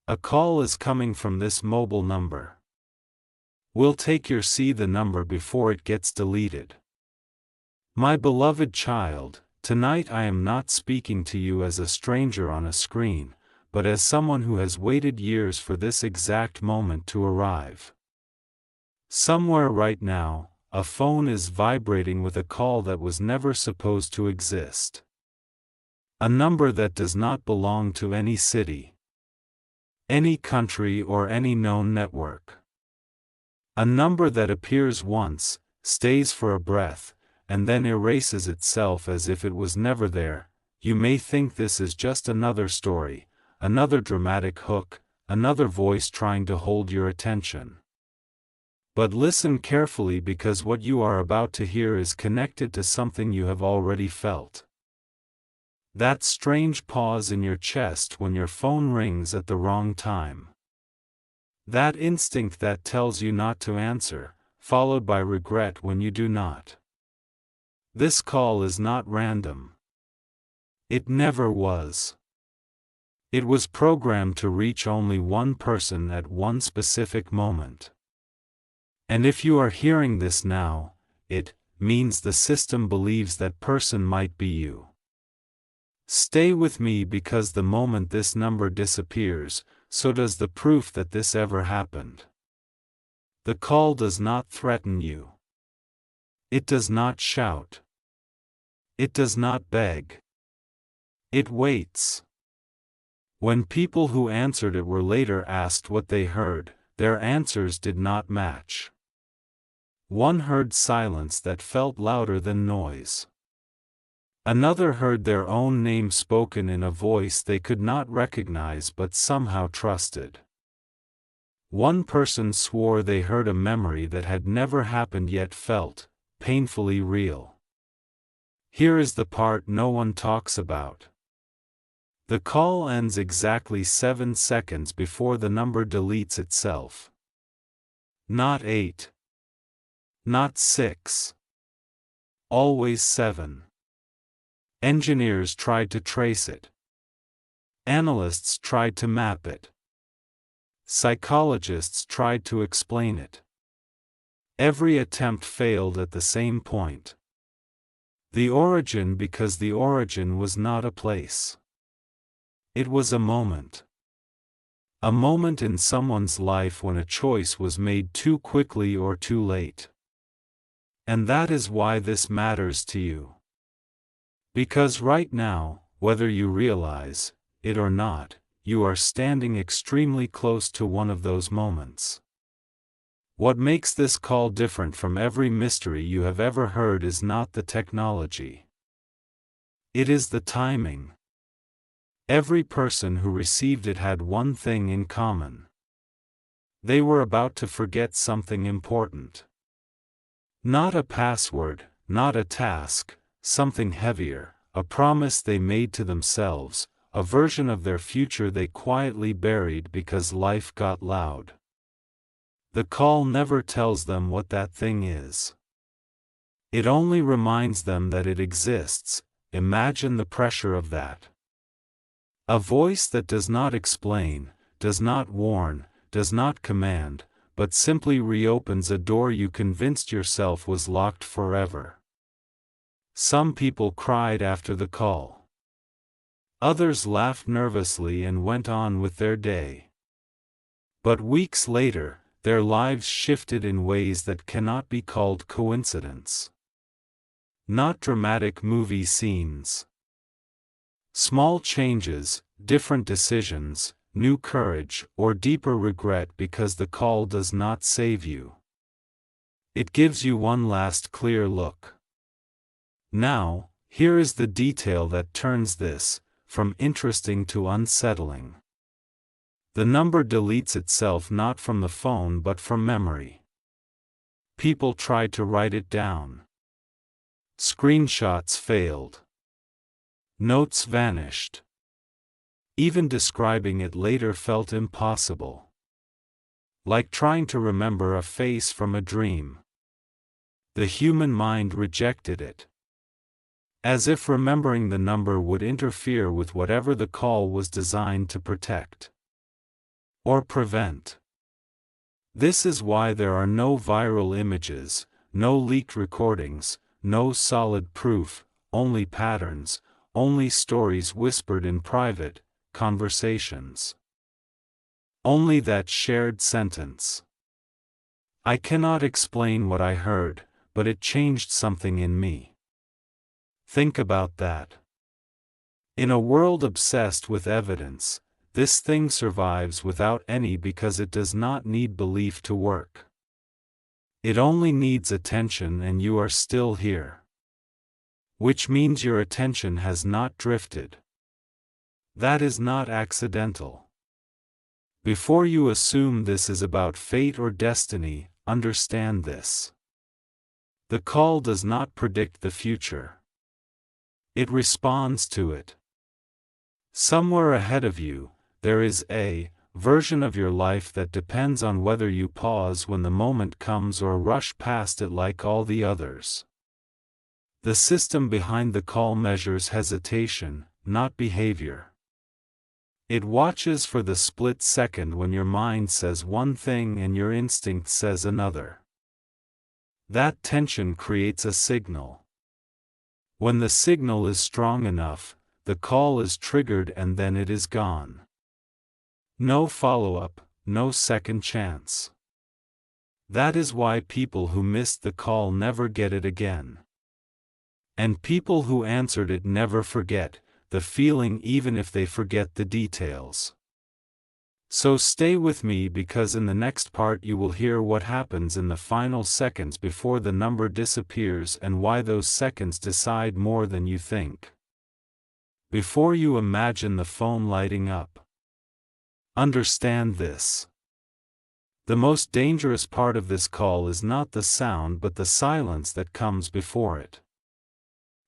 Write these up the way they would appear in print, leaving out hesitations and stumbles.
A call is coming from this mobile number. We'll take your see the number before it gets deleted. My beloved child, tonight I am not speaking to you as a stranger on a screen, but as someone who has waited years for this exact moment to arrive. Somewhere right now, a phone is vibrating with a call that was never supposed to exist. A number that does not belong to any city, any country or any known network. A number that appears once, stays for a breath, and then erases itself as if it was never there. You may think this is just another story, another dramatic hook, another voice trying to hold your attention. But listen carefully, because what you are about to hear is connected to something you have already felt. That strange pause in your chest when your phone rings at the wrong time. That instinct that tells you not to answer, followed by regret when you do not. This call is not random. It never was. It was programmed to reach only one person at one specific moment. And if you are hearing this now, it means the system believes that person might be you. Stay with me, because the moment this number disappears, so does the proof that this ever happened. The call does not threaten you. It does not shout. It does not beg. It waits. When people who answered it were later asked what they heard, their answers did not match. One heard silence that felt louder than noise. Another heard their own name spoken in a voice they could not recognize but somehow trusted. One person swore they heard a memory that had never happened yet felt painfully real. Here is the part no one talks about. The call ends exactly 7 seconds before the number deletes itself. Not 8. Not 6. Always 7. Engineers tried to trace it. Analysts tried to map it. Psychologists tried to explain it. Every attempt failed at the same point. The origin, because the origin was not a place. It was a moment. A moment in someone's life when a choice was made too quickly or too late. And that is why this matters to you. Because right now, whether you realize it or not, you are standing extremely close to one of those moments. What makes this call different from every mystery you have ever heard is not the technology. It is the timing. Every person who received it had one thing in common. They were about to forget something important. Not a password, not a task, something heavier, a promise they made to themselves, a version of their future they quietly buried because life got loud. The call never tells them what that thing is. It only reminds them that it exists. Imagine the pressure of that. A voice that does not explain, does not warn, does not command, but simply reopens a door you convinced yourself was locked forever. Some people cried after the call. Others laughed nervously and went on with their day. But weeks later, their lives shifted in ways that cannot be called coincidence. Not dramatic movie scenes. Small changes, different decisions, new courage, or deeper regret, because the call does not save you. It gives you one last clear look. Now, here is the detail that turns this from interesting to unsettling. The number deletes itself not from the phone but from memory. People tried to write it down. Screenshots failed. Notes vanished. Even describing it later felt impossible. Like trying to remember a face from a dream. The human mind rejected it. As if remembering the number would interfere with whatever the call was designed to protect. or prevent. This is why there are no viral images, no leaked recordings, no solid proof, only patterns, only stories whispered in private conversations. Only that shared sentence. I cannot explain what I heard, but it changed something in me. Think about that. In a world obsessed with evidence, this thing survives without any because it does not need belief to work. It only needs attention, and you are still here. Which means your attention has not drifted. That is not accidental. Before you assume this is about fate or destiny, understand this. The call does not predict the future. It responds to it. Somewhere ahead of you, there is a version of your life that depends on whether you pause when the moment comes or rush past it like all the others. The system behind the call measures hesitation, not behavior. It watches for the split second when your mind says one thing and your instinct says another. That tension creates a signal. When the signal is strong enough, the call is triggered and then it is gone. No follow-up, no second chance. That is why people who missed the call never get it again. And people who answered it never forget the feeling, even if they forget the details. So stay with me, because in the next part you will hear what happens in the final seconds before the number disappears and why those seconds decide more than you think. Before you imagine the phone lighting up. Understand this. The most dangerous part of this call is not the sound but the silence that comes before it.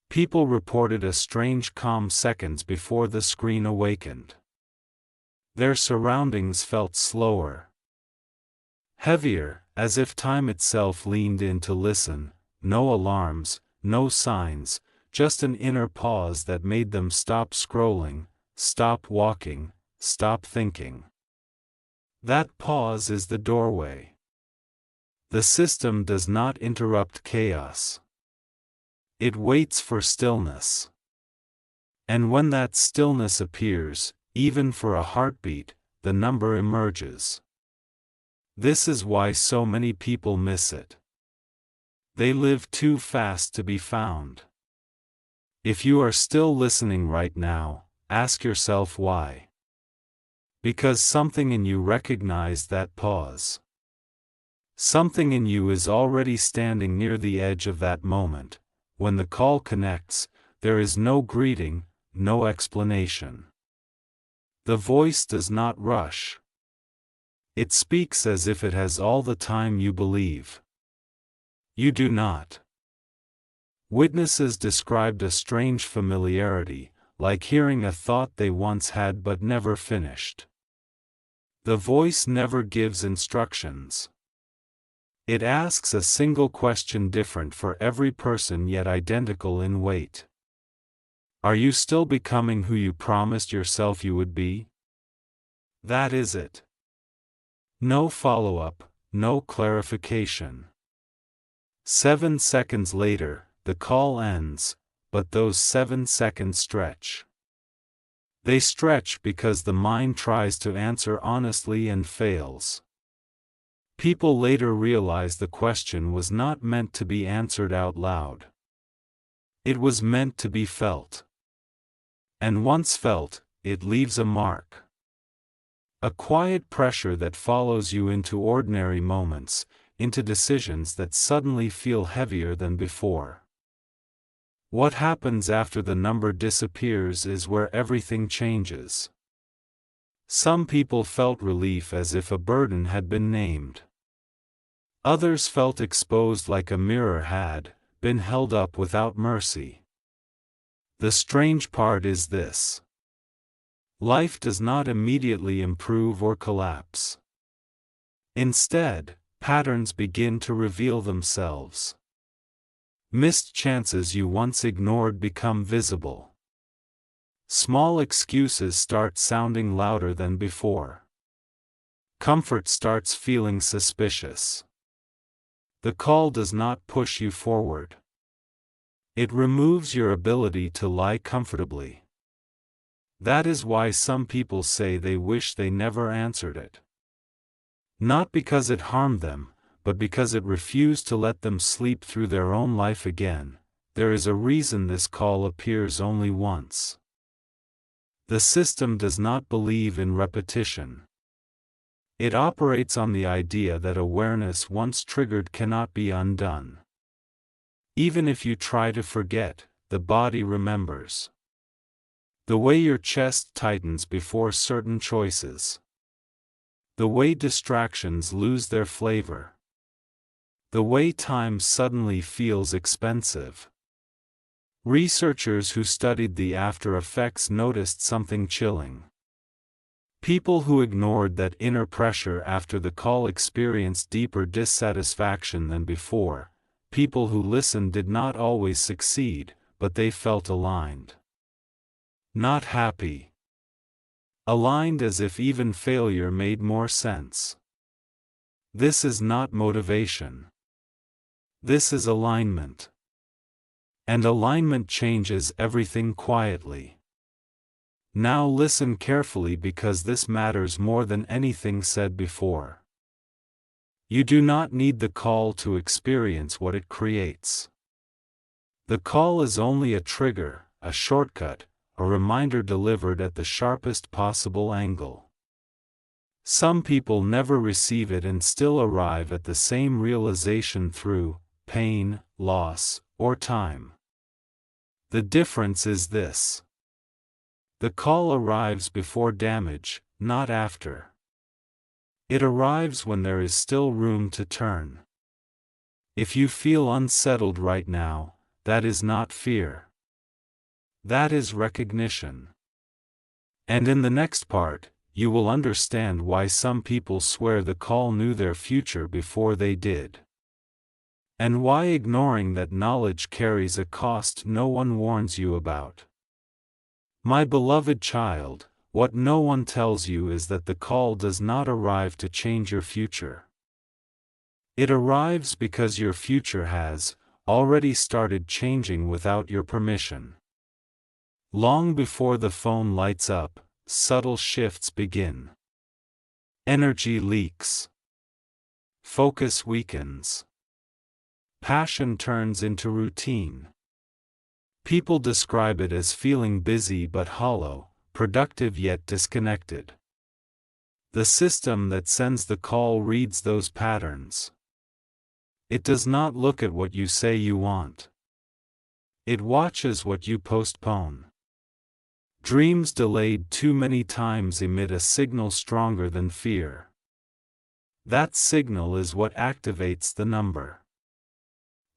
People reported a strange calm seconds before the screen awakened. Their surroundings felt slower, heavier, as if time itself leaned in to listen. No alarms, no signs, just an inner pause that made them stop scrolling, stop walking, stop thinking. That pause is the doorway. The system does not interrupt chaos. It waits for stillness. And when that stillness appears, even for a heartbeat, the number emerges. This is why so many people miss it. They live too fast to be found. If you are still listening right now, ask yourself why. Because something in you recognized that pause. Something in you is already standing near the edge of that moment. When the call connects, there is no greeting, no explanation. The voice does not rush. It speaks as if it has all the time you believe. You do not. Witnesses described a strange familiarity, like hearing a thought they once had but never finished. The voice never gives instructions. It asks a single question, different for every person yet identical in weight. Are you still becoming who you promised yourself you would be? That is it. No follow-up, no clarification. 7 seconds later, the call ends, but those 7 seconds stretch. They stretch because the mind tries to answer honestly and fails. People later realize the question was not meant to be answered out loud. It was meant to be felt. And once felt, it leaves a mark. A quiet pressure that follows you into ordinary moments, into decisions that suddenly feel heavier than before. What happens after the number disappears is where everything changes. Some people felt relief as if a burden had been named. Others felt exposed like a mirror had been held up without mercy. The strange part is this. Life does not immediately improve or collapse. Instead, patterns begin to reveal themselves. Missed chances you once ignored become visible. Small excuses start sounding louder than before. Comfort starts feeling suspicious. The call does not push you forward. It removes your ability to lie comfortably. That is why some people say they wish they never answered it. Not because it harmed them, but because it refused to let them sleep through their own life again. There is a reason this call appears only once. The system does not believe in repetition. It operates on the idea that awareness once triggered cannot be undone. Even if you try to forget, the body remembers. The way your chest tightens before certain choices. The way distractions lose their flavor. The way time suddenly feels expensive. Researchers who studied the after effects noticed something chilling. People who ignored that inner pressure after the call experienced deeper dissatisfaction than before. People who listened did not always succeed, but they felt aligned. Not happy. Aligned, as if even failure made more sense. This is not motivation. This is alignment. And alignment changes everything quietly. Now listen carefully, because this matters more than anything said before. You do not need the call to experience what it creates. The call is only a trigger, a shortcut, a reminder delivered at the sharpest possible angle. Some people never receive it and still arrive at the same realization through pain, loss, or time. The difference is this. The call arrives before damage, not after. It arrives when there is still room to turn. If you feel unsettled right now, that is not fear. That is recognition. And in the next part, you will understand why some people swear the call knew their future before they did. And why ignoring that knowledge carries a cost no one warns you about. My beloved child, what no one tells you is that the call does not arrive to change your future. It arrives because your future has already started changing without your permission. Long before the phone lights up, subtle shifts begin. Energy leaks. Focus weakens. Passion turns into routine. People describe it as feeling busy but hollow, productive yet disconnected. The system that sends the call reads those patterns. It does not look at what you say you want. It watches what you postpone. Dreams delayed too many times emit a signal stronger than fear. That signal is what activates the number.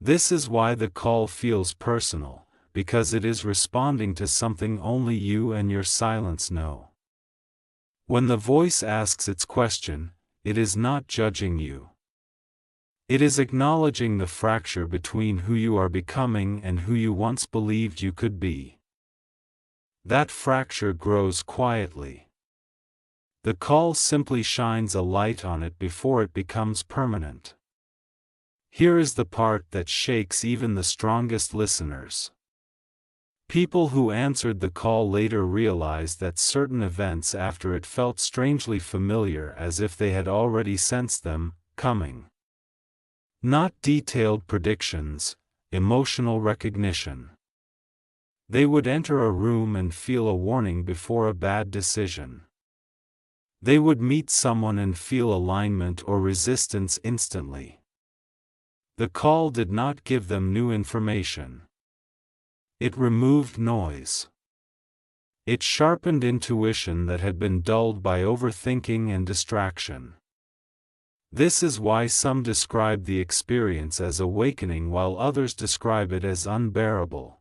This is why the call feels personal, because it is responding to something only you and your silence know. When the voice asks its question, it is not judging you. It is acknowledging the fracture between who you are becoming and who you once believed you could be. That fracture grows quietly. The call simply shines a light on it before it becomes permanent. Here is the part that shakes even the strongest listeners. People who answered the call later realized that certain events after it felt strangely familiar, as if they had already sensed them coming. Not detailed predictions, emotional recognition. They would enter a room and feel a warning before a bad decision. They would meet someone and feel alignment or resistance instantly. The call did not give them new information. It removed noise. It sharpened intuition that had been dulled by overthinking and distraction. This is why some describe the experience as awakening while others describe it as unbearable.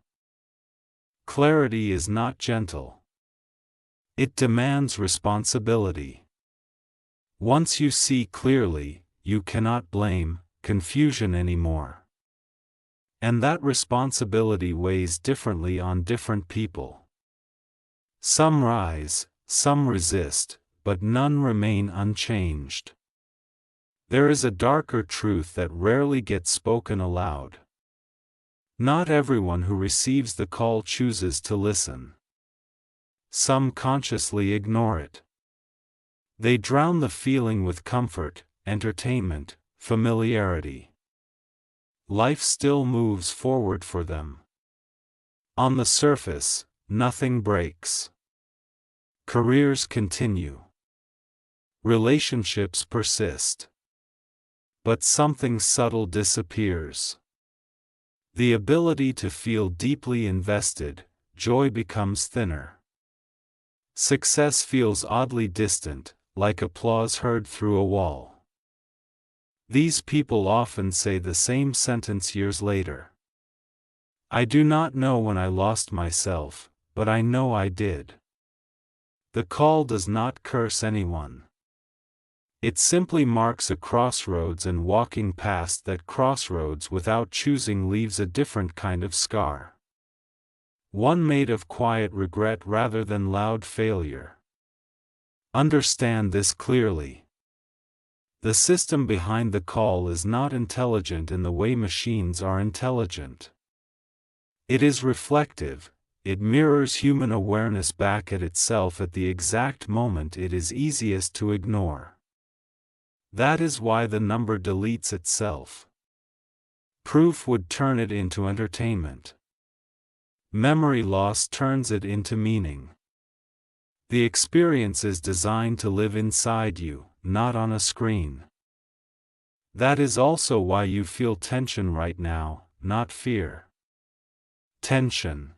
Clarity is not gentle. It demands responsibility. Once you see clearly, you cannot blame confusion anymore. And that responsibility weighs differently on different people. Some rise, some resist, but none remain unchanged. There is a darker truth that rarely gets spoken aloud. Not everyone who receives the call chooses to listen. Some consciously ignore it. They drown the feeling with comfort, entertainment, familiarity. Life still moves forward for them. On the surface, nothing breaks. Careers continue. Relationships persist. But something subtle disappears. The ability to feel deeply invested, joy becomes thinner. Success feels oddly distant, like applause heard through a wall. These people often say the same sentence years later. I do not know when I lost myself, but I know I did. The call does not curse anyone. It simply marks a crossroads, and walking past that crossroads without choosing leaves a different kind of scar. One made of quiet regret rather than loud failure. Understand this clearly. The system behind the call is not intelligent in the way machines are intelligent. It is reflective. It mirrors human awareness back at itself at the exact moment it is easiest to ignore. That is why the number deletes itself. Proof would turn it into entertainment. Memory loss turns it into meaning. The experience is designed to live inside you, not on a screen. That is also why you feel tension right now, not fear. Tension.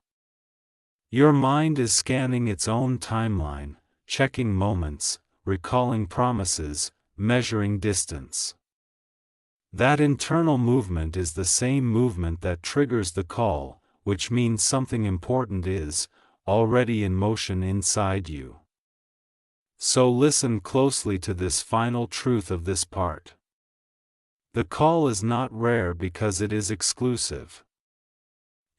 Your mind is scanning its own timeline, checking moments, recalling promises, measuring distance. That internal movement is the same movement that triggers the call, which means something important is already in motion inside you. So listen closely to this final truth of this part. The call is not rare because it is exclusive.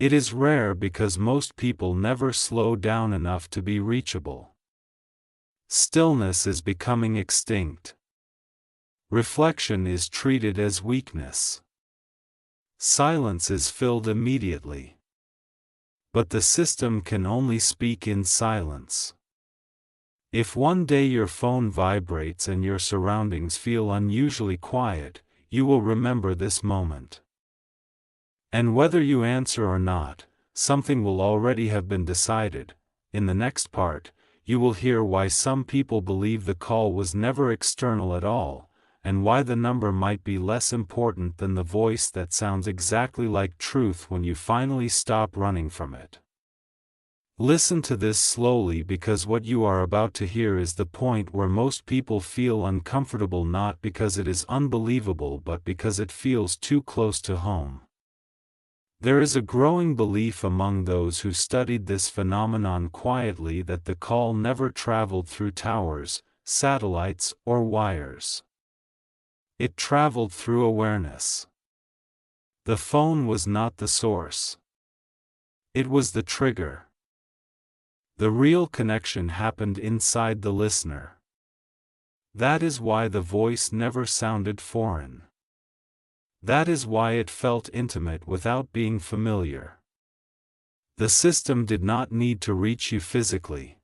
It is rare because most people never slow down enough to be reachable. Stillness is becoming extinct. Reflection is treated as weakness. Silence is filled immediately. But the system can only speak in silence. If one day your phone vibrates and your surroundings feel unusually quiet, you will remember this moment. And whether you answer or not, something will already have been decided. In the next part, you will hear why some people believe the call was never external at all, and why the number might be less important than the voice that sounds exactly like truth when you finally stop running from it. Listen to this slowly, because what you are about to hear is the point where most people feel uncomfortable, not because it is unbelievable but because it feels too close to home. There is a growing belief among those who studied this phenomenon quietly that the call never traveled through towers, satellites, or wires. It traveled through awareness. The phone was not the source. It was the trigger. The real connection happened inside the listener. That is why the voice never sounded foreign. That is why it felt intimate without being familiar. The system did not need to reach you physically.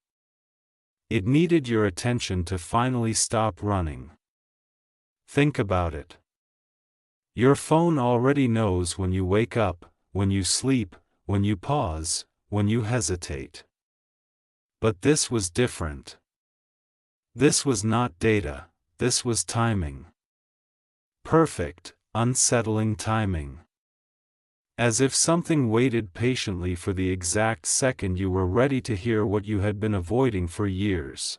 It needed your attention to finally stop running. Think about it. Your phone already knows when you wake up, when you sleep, when you pause, when you hesitate. But this was different. This was not data, this was timing. Perfect, unsettling timing. As if something waited patiently for the exact second you were ready to hear what you had been avoiding for years.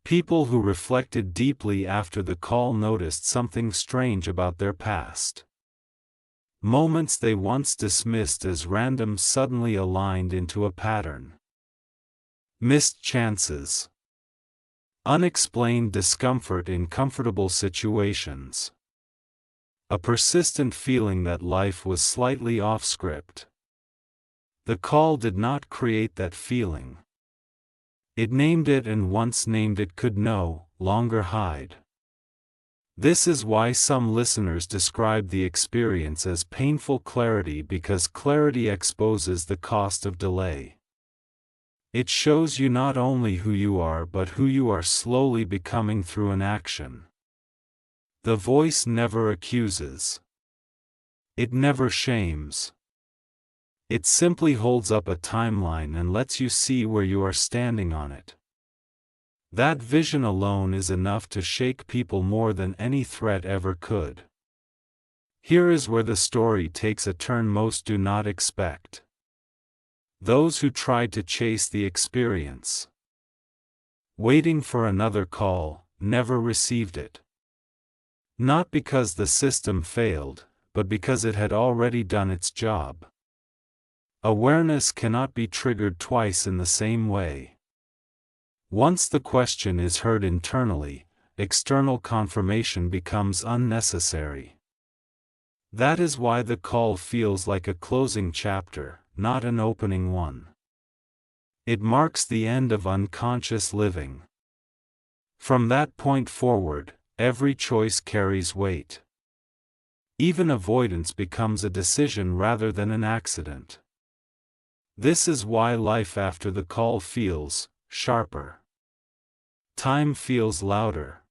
People who reflected deeply after the call noticed something strange about their past. Moments they once dismissed as random suddenly aligned into a pattern. Missed chances. Unexplained discomfort in comfortable situations. A persistent feeling that life was slightly off script. The call did not create that feeling. It named it, and once named it could no longer hide. This is why some listeners describe the experience as painful clarity, because clarity exposes the cost of delay. It shows you not only who you are but who you are slowly becoming through an action. The voice never accuses. It never shames. It simply holds up a timeline and lets you see where you are standing on it. That vision alone is enough to shake people more than any threat ever could. Here is where the story takes a turn most do not expect. Those who tried to chase the experience, waiting for another call, never received it. Not because the system failed, but because it had already done its job. Awareness cannot be triggered twice in the same way. Once the question is heard internally, external confirmation becomes unnecessary. That is why the call feels like a closing chapter, not an opening one. It marks the end of unconscious living. From that point forward, every choice carries weight. Even avoidance becomes a decision rather than an accident. This is why life after the call feels sharper. Time feels louder.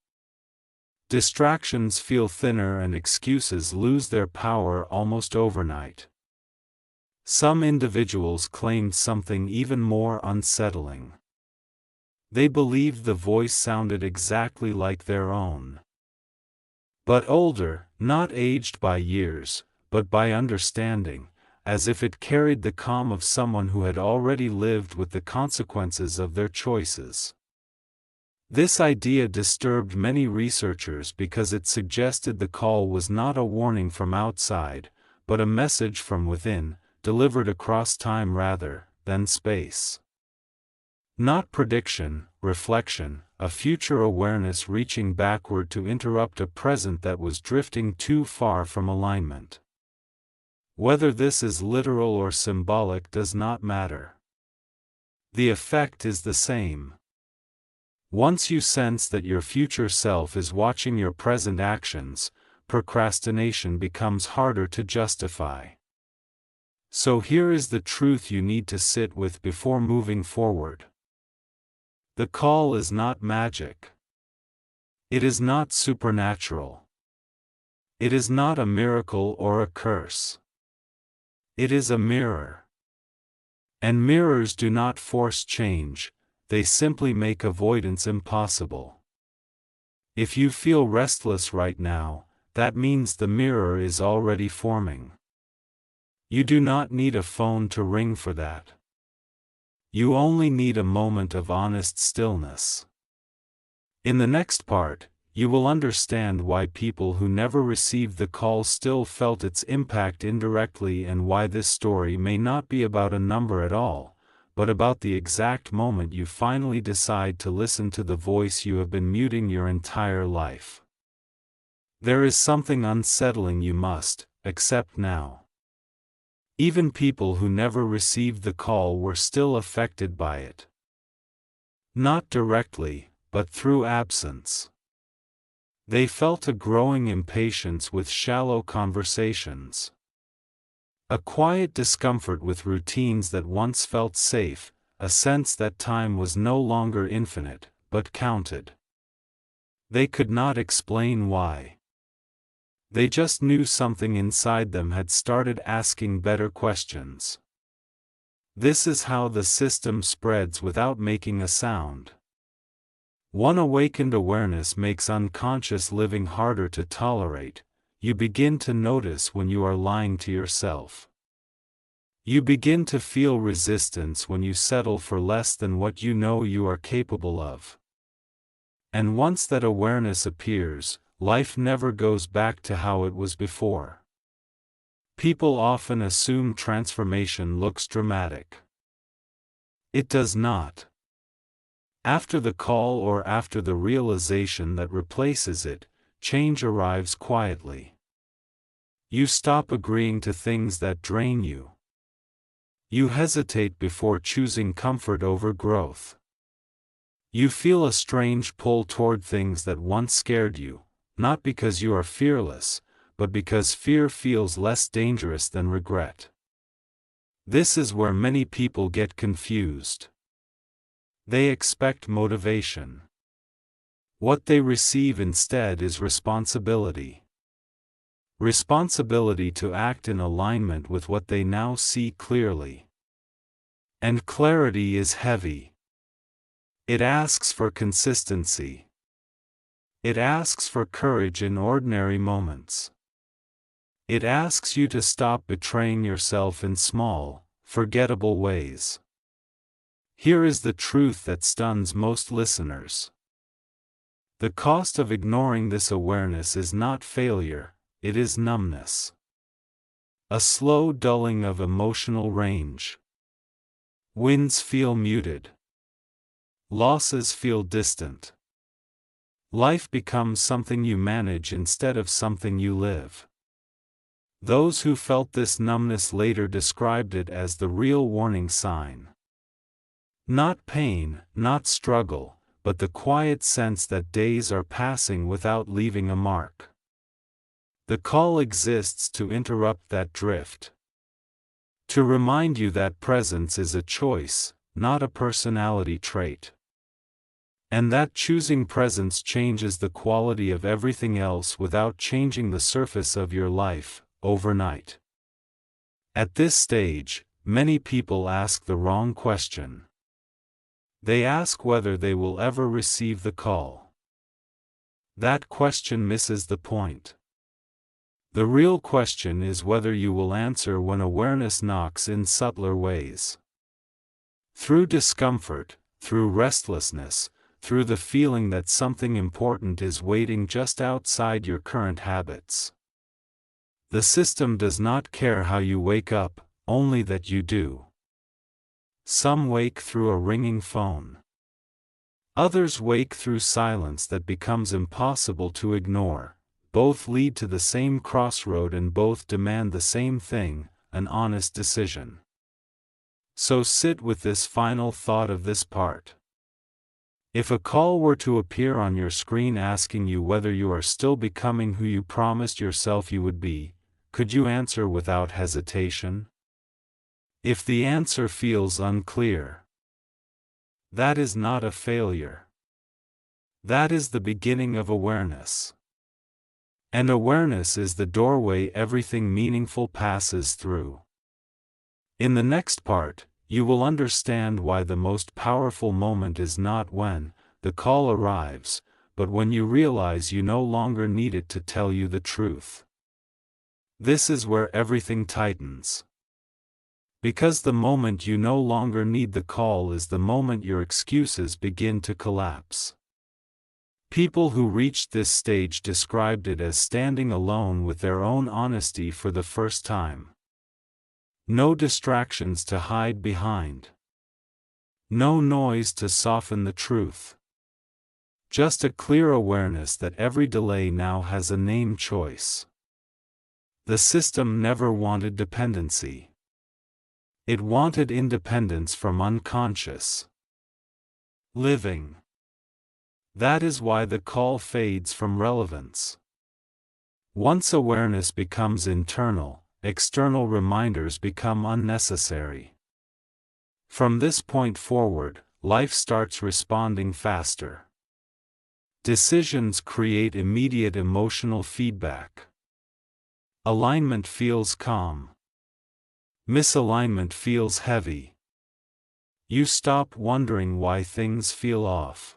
Distractions feel thinner, and excuses lose their power almost overnight. Some individuals claimed something even more unsettling. They believed the voice sounded exactly like their own. But older, not aged by years, but by understanding, as if it carried the calm of someone who had already lived with the consequences of their choices. This idea disturbed many researchers because it suggested the call was not a warning from outside, but a message from within, delivered across time rather than space. Not prediction, reflection, a future awareness reaching backward to interrupt a present that was drifting too far from alignment. Whether this is literal or symbolic does not matter. The effect is the same. Once you sense that your future self is watching your present actions, procrastination becomes harder to justify. So here is the truth you need to sit with before moving forward. The call is not magic. It is not supernatural. It is not a miracle or a curse. It is a mirror. And mirrors do not force change, they simply make avoidance impossible. If you feel restless right now, that means the mirror is already forming. You do not need a phone to ring for that. You only need a moment of honest stillness. In the next part, you will understand why people who never received the call still felt its impact indirectly, and why this story may not be about a number at all, but about the exact moment you finally decide to listen to the voice you have been muting your entire life. There is something unsettling you must accept now. Even people who never received the call were still affected by it. Not directly, but through absence. They felt a growing impatience with shallow conversations. A quiet discomfort with routines that once felt safe, a sense that time was no longer infinite, but counted. They could not explain why. They just knew something inside them had started asking better questions. This is how the system spreads without making a sound. One awakened awareness makes unconscious living harder to tolerate. You begin to notice when you are lying to yourself. You begin to feel resistance when you settle for less than what you know you are capable of. And once that awareness appears, life never goes back to how it was before. People often assume transformation looks dramatic. It does not. After the call or after the realization that replaces it, change arrives quietly. You stop agreeing to things that drain you. You hesitate before choosing comfort over growth. You feel a strange pull toward things that once scared you, not because you are fearless, but because fear feels less dangerous than regret. This is where many people get confused. They expect motivation. What they receive instead is responsibility. Responsibility to act in alignment with what they now see clearly. And clarity is heavy. It asks for consistency. It asks for courage in ordinary moments. It asks you to stop betraying yourself in small, forgettable ways. Here is the truth that stuns most listeners. The cost of ignoring this awareness is not failure, it is numbness. A slow dulling of emotional range. Wins feel muted. Losses feel distant. Life becomes something you manage instead of something you live. Those who felt this numbness later described it as the real warning sign. Not pain, not struggle, but the quiet sense that days are passing without leaving a mark. The call exists to interrupt that drift. To remind you that presence is a choice, not a personality trait. And that choosing presence changes the quality of everything else without changing the surface of your life, overnight. At this stage, many people ask the wrong question. They ask whether they will ever receive the call. That question misses the point. The real question is whether you will answer when awareness knocks in subtler ways. Through discomfort, through restlessness, through the feeling that something important is waiting just outside your current habits. The system does not care how you wake up, only that you do. Some wake through a ringing phone. Others wake through silence that becomes impossible to ignore. Both lead to the same crossroad and both demand the same thing, an honest decision. So sit with this final thought of this part. If a call were to appear on your screen asking you whether you are still becoming who you promised yourself you would be, could you answer without hesitation? If the answer feels unclear, that is not a failure. That is the beginning of awareness. And awareness is the doorway everything meaningful passes through. In the next part, you will understand why the most powerful moment is not when the call arrives, but when you realize you no longer need it to tell you the truth. This is where everything tightens. Because the moment you no longer need the call is the moment your excuses begin to collapse. People who reached this stage described it as standing alone with their own honesty for the first time. No distractions to hide behind. No noise to soften the truth. Just a clear awareness that every delay now has a name choice. The system never wanted dependency. It wanted independence from unconscious living. That is why the call fades from relevance. Once awareness becomes internal, external reminders become unnecessary. From this point forward, life starts responding faster. Decisions create immediate emotional feedback. Alignment feels calm. Misalignment feels heavy. You stop wondering why things feel off.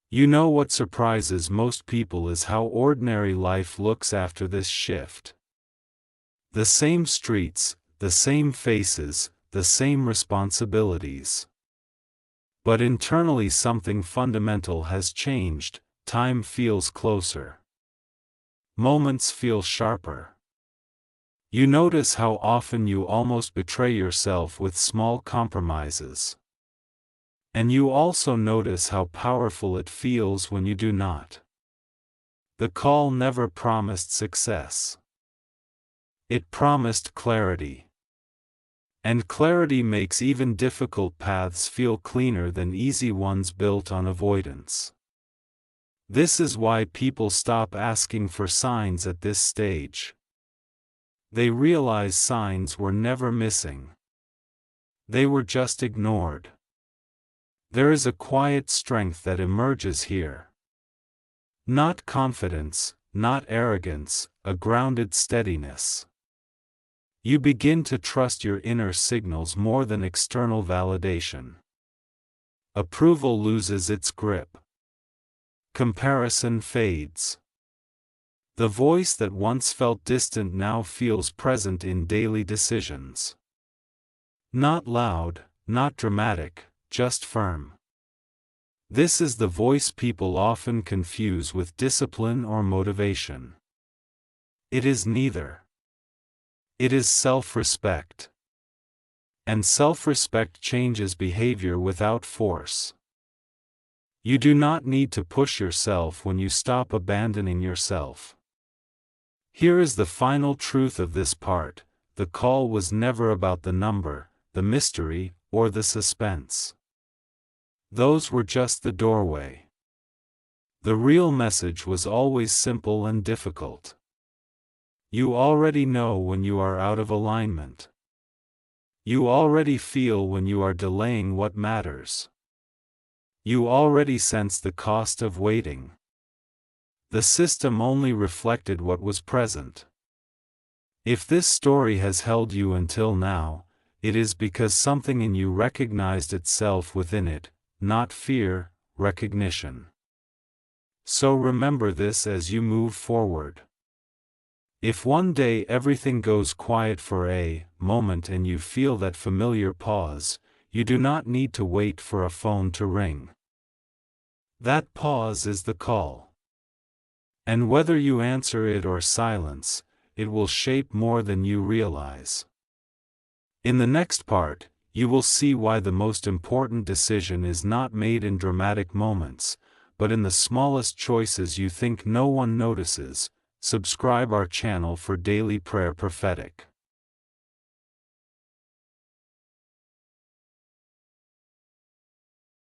You know what surprises most people is how ordinary life looks after this shift. The same streets, the same faces, the same responsibilities. But internally something fundamental has changed. Time feels closer. Moments feel sharper. You notice how often you almost betray yourself with small compromises. And you also notice how powerful it feels when you do not. The call never promised success. It promised clarity. And clarity makes even difficult paths feel cleaner than easy ones built on avoidance. This is why people stop asking for signs at this stage. They realize signs were never missing. They were just ignored. There is a quiet strength that emerges here. Not confidence, not arrogance, a grounded steadiness. You begin to trust your inner signals more than external validation. Approval loses its grip. Comparison fades. The voice that once felt distant now feels present in daily decisions. Not loud, not dramatic, just firm. This is the voice people often confuse with discipline or motivation. It is neither. It is self-respect. And self-respect changes behavior without force. You do not need to push yourself when you stop abandoning yourself. Here is the final truth of this part: the call was never about the number, the mystery, or the suspense. Those were just the doorway. The real message was always simple and difficult. You already know when you are out of alignment. You already feel when you are delaying what matters. You already sense the cost of waiting. The system only reflected what was present. If this story has held you until now, it is because something in you recognized itself within it, not fear, recognition. So remember this as you move forward. If one day everything goes quiet for a moment and you feel that familiar pause, you do not need to wait for a phone to ring. That pause is the call. And whether you answer it or silence, it will shape more than you realize. In the next part, you will see why the most important decision is not made in dramatic moments, but in the smallest choices you think no one notices. Subscribe our channel for daily prayer prophetic.